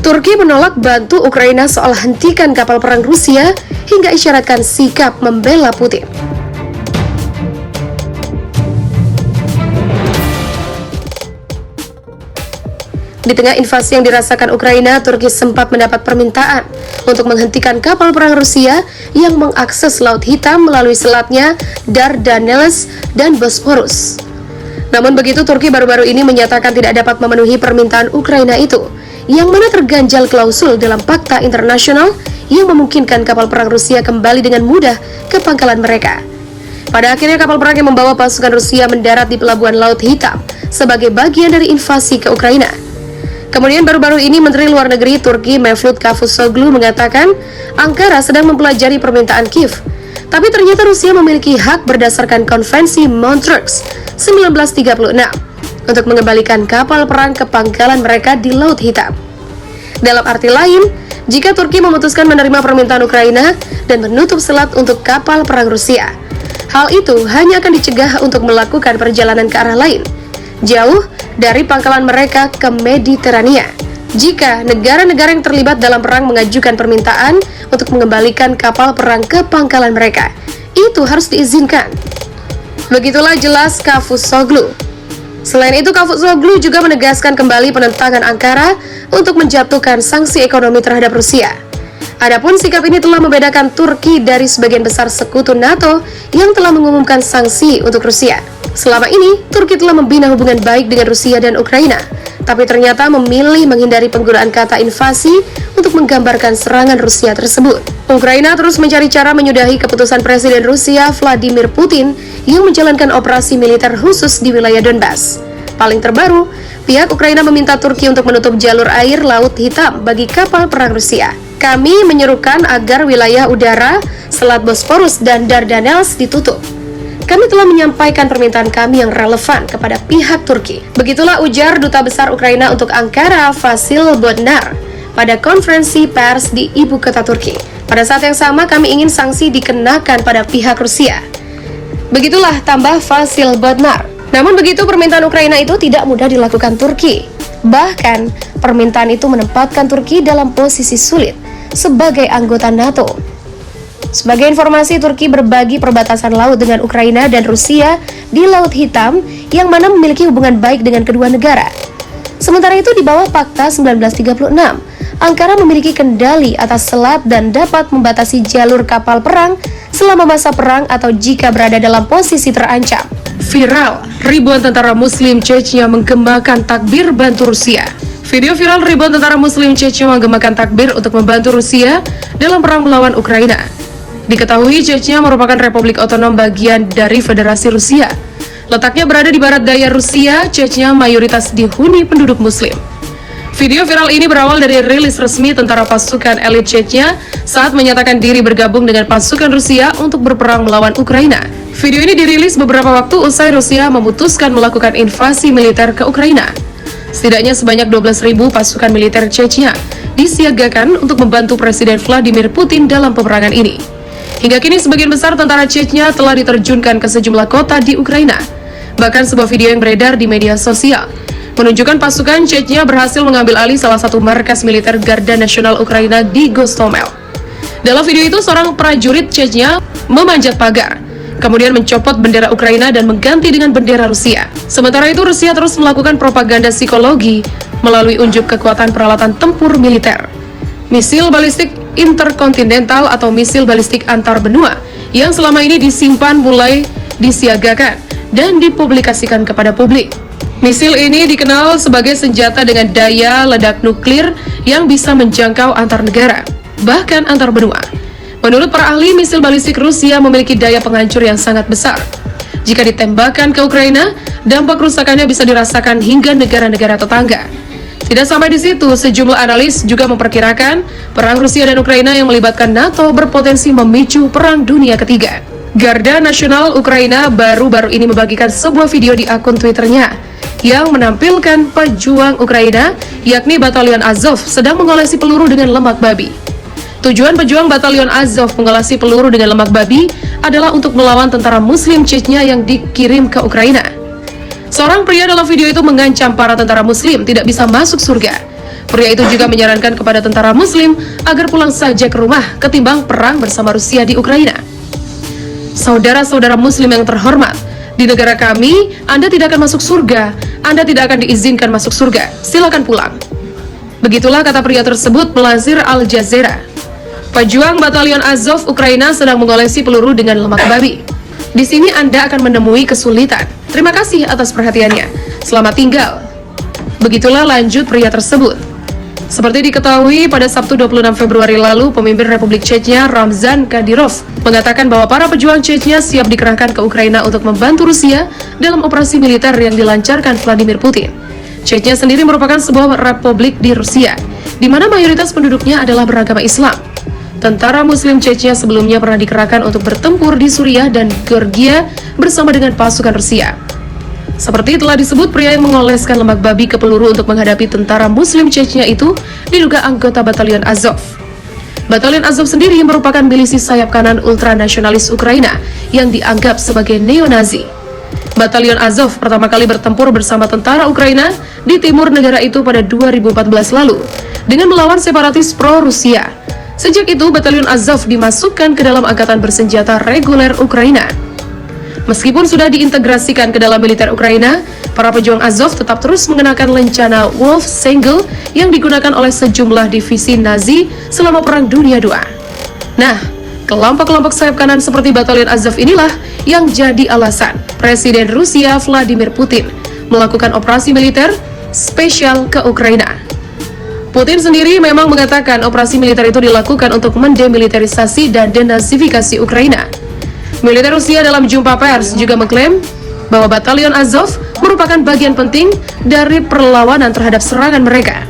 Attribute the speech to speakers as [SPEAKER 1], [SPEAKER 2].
[SPEAKER 1] Turki menolak bantu Ukraina soal hentikan kapal perang Rusia hingga isyaratkan sikap membela Putin. Di tengah invasi yang dirasakan Ukraina, Turki sempat mendapat permintaan untuk menghentikan kapal perang Rusia yang mengakses Laut Hitam melalui selatnya Dardanelles dan Bosporus. Namun begitu, Turki baru-baru ini menyatakan tidak dapat memenuhi permintaan Ukraina itu, yang mana terganjal klausul dalam fakta internasional yang memungkinkan kapal perang Rusia kembali dengan mudah ke pangkalan mereka. Pada akhirnya kapal perang yang membawa pasukan Rusia mendarat di pelabuhan Laut Hitam sebagai bagian dari invasi ke Ukraina. Kemudian baru-baru ini Menteri Luar Negeri Turki Mevlut Cavusoglu mengatakan Ankara sedang mempelajari permintaan Kiev. Tapi ternyata Rusia memiliki hak berdasarkan Konvensi Montreux 1936 untuk mengembalikan kapal perang ke pangkalan mereka di Laut Hitam. Dalam arti lain, jika Turki memutuskan menerima permintaan Ukraina dan menutup selat untuk kapal perang Rusia, hal itu hanya akan dicegah untuk melakukan perjalanan ke arah lain, jauh dari pangkalan mereka ke Mediterania. Jika negara-negara yang terlibat dalam perang mengajukan permintaan untuk mengembalikan kapal perang ke pangkalan mereka, itu harus diizinkan. Begitulah jelas Cavusoglu. Selain itu, Cavusoglu juga menegaskan kembali penentangan Ankara untuk menjatuhkan sanksi ekonomi terhadap Rusia. Adapun sikap ini telah membedakan Turki dari sebagian besar sekutu NATO yang telah mengumumkan sanksi untuk Rusia. Selama ini, Turki telah membina hubungan baik dengan Rusia dan Ukraina, tapi ternyata memilih menghindari penggunaan kata invasi untuk menggambarkan serangan Rusia tersebut. Ukraina terus mencari cara menyudahi keputusan Presiden Rusia Vladimir Putin yang menjalankan operasi militer khusus di wilayah Donbas. Paling terbaru, pihak Ukraina meminta Turki untuk menutup jalur air Laut Hitam bagi kapal perang Rusia. Kami menyerukan agar wilayah udara, Selat Bosporus dan Dardanelles ditutup. Kami telah menyampaikan permintaan kami yang relevan kepada pihak Turki. Begitulah ujar Duta Besar Ukraina untuk Ankara, Vasil Bodnar, pada konferensi pers di ibu kota Turki. Pada saat yang sama, kami ingin sanksi dikenakan pada pihak Rusia. Begitulah tambah Vasil Bodnar. Namun begitu, permintaan Ukraina itu tidak mudah dilakukan Turki. Bahkan, permintaan itu menempatkan Turki dalam posisi sulit sebagai anggota NATO. Sebagai informasi, Turki berbagi perbatasan laut dengan Ukraina dan Rusia di Laut Hitam yang mana memiliki hubungan baik dengan kedua negara. Sementara itu, di bawah Fakta 1936, Ankara memiliki kendali atas selat dan dapat membatasi jalur kapal perang selama masa perang atau jika berada dalam posisi terancam. Viral, ribuan tentara Muslim Chechnya menggemakan takbir bantu Rusia. Video viral ribuan tentara Muslim Chechnya menggemakan takbir untuk membantu Rusia dalam perang melawan Ukraina. Diketahui Chechnya merupakan republik otonom bagian dari Federasi Rusia. Letaknya berada di barat daya Rusia, Chechnya mayoritas dihuni penduduk Muslim. Video viral ini berawal dari rilis resmi tentara pasukan elit Chechnya saat menyatakan diri bergabung dengan pasukan Rusia untuk berperang melawan Ukraina. Video ini dirilis beberapa waktu usai Rusia memutuskan melakukan invasi militer ke Ukraina. Setidaknya sebanyak 12.000 pasukan militer Chechnya disiagakan untuk membantu Presiden Vladimir Putin dalam peperangan ini. Hingga kini sebagian besar tentara Chechnya telah diterjunkan ke sejumlah kota di Ukraina. Bahkan sebuah video yang beredar di media sosial menunjukkan pasukan Chechnya berhasil mengambil alih salah satu markas militer Garda Nasional Ukraina di Gostomel. Dalam video itu, seorang prajurit Chechnya memanjat pagar, kemudian mencopot bendera Ukraina dan mengganti dengan bendera Rusia. Sementara itu, Rusia terus melakukan propaganda psikologi melalui unjuk kekuatan peralatan tempur militer. Misil balistik interkontinental atau misil balistik antar benua yang selama ini disimpan mulai disiagakan dan dipublikasikan kepada publik. Misil ini dikenal sebagai senjata dengan daya ledak nuklir yang bisa menjangkau antar negara, bahkan antar benua. Menurut para ahli, misil balistik Rusia memiliki daya penghancur yang sangat besar. Jika ditembakkan ke Ukraina, dampak kerusakannya bisa dirasakan hingga negara-negara tetangga. Tidak sampai di situ, sejumlah analis juga memperkirakan perang Rusia dan Ukraina yang melibatkan NATO berpotensi memicu perang dunia ketiga. Garda Nasional Ukraina baru-baru ini membagikan sebuah video di akun Twitternya yang menampilkan pejuang Ukraina, yakni Batalion Azov, sedang mengolesi peluru dengan lemak babi. Tujuan pejuang Batalion Azov mengolesi peluru dengan lemak babi adalah untuk melawan tentara Muslim Chechnya yang dikirim ke Ukraina. Seorang pria dalam video itu mengancam para tentara Muslim tidak bisa masuk surga. Pria itu juga menyarankan kepada tentara Muslim agar pulang saja ke rumah ketimbang perang bersama Rusia di Ukraina. Saudara-saudara Muslim yang terhormat, di negara kami, Anda tidak akan masuk surga, Anda tidak akan diizinkan masuk surga, silakan pulang. Begitulah kata pria tersebut melansir Al Jazeera. Pejuang Batalion Azov Ukraina sedang mengoleksi peluru dengan lemak babi. Di sini Anda akan menemui kesulitan. Terima kasih atas perhatiannya. Selamat tinggal. Begitulah lanjut pria tersebut. Seperti diketahui, pada Sabtu 26 Februari lalu, pemimpin Republik Chechnya Ramzan Kadyrov mengatakan bahwa para pejuang Chechnya siap dikerahkan ke Ukraina untuk membantu Rusia dalam operasi militer yang dilancarkan Vladimir Putin. Chechnya sendiri merupakan sebuah republik di Rusia, di mana mayoritas penduduknya adalah beragama Islam. Tentara Muslim Chechnya sebelumnya pernah dikerahkan untuk bertempur di Suriah dan Georgia bersama dengan pasukan Rusia. Seperti telah disebut, pria yang mengoleskan lemak babi ke peluru untuk menghadapi tentara Muslim Chechnya itu diduga anggota Batalion Azov. Batalion Azov sendiri merupakan milisi sayap kanan ultranasionalis Ukraina yang dianggap sebagai neo-Nazi. Batalion Azov pertama kali bertempur bersama tentara Ukraina di timur negara itu pada 2014 lalu dengan melawan separatis pro-Rusia. Sejak itu, Batalion Azov dimasukkan ke dalam angkatan bersenjata reguler Ukraina. Meskipun sudah diintegrasikan ke dalam militer Ukraina, para pejuang Azov tetap terus mengenakan lencana Wolf Single yang digunakan oleh sejumlah divisi Nazi selama Perang Dunia II. Nah, kelompok-kelompok sayap kanan seperti Batalion Azov inilah yang jadi alasan Presiden Rusia Vladimir Putin melakukan operasi militer spesial ke Ukraina. Putin sendiri memang mengatakan operasi militer itu dilakukan untuk mendemilitarisasi dan denazifikasi Ukraina. Militer Rusia dalam jumpa pers juga mengklaim bahwa Batalion Azov merupakan bagian penting dari perlawanan terhadap serangan mereka.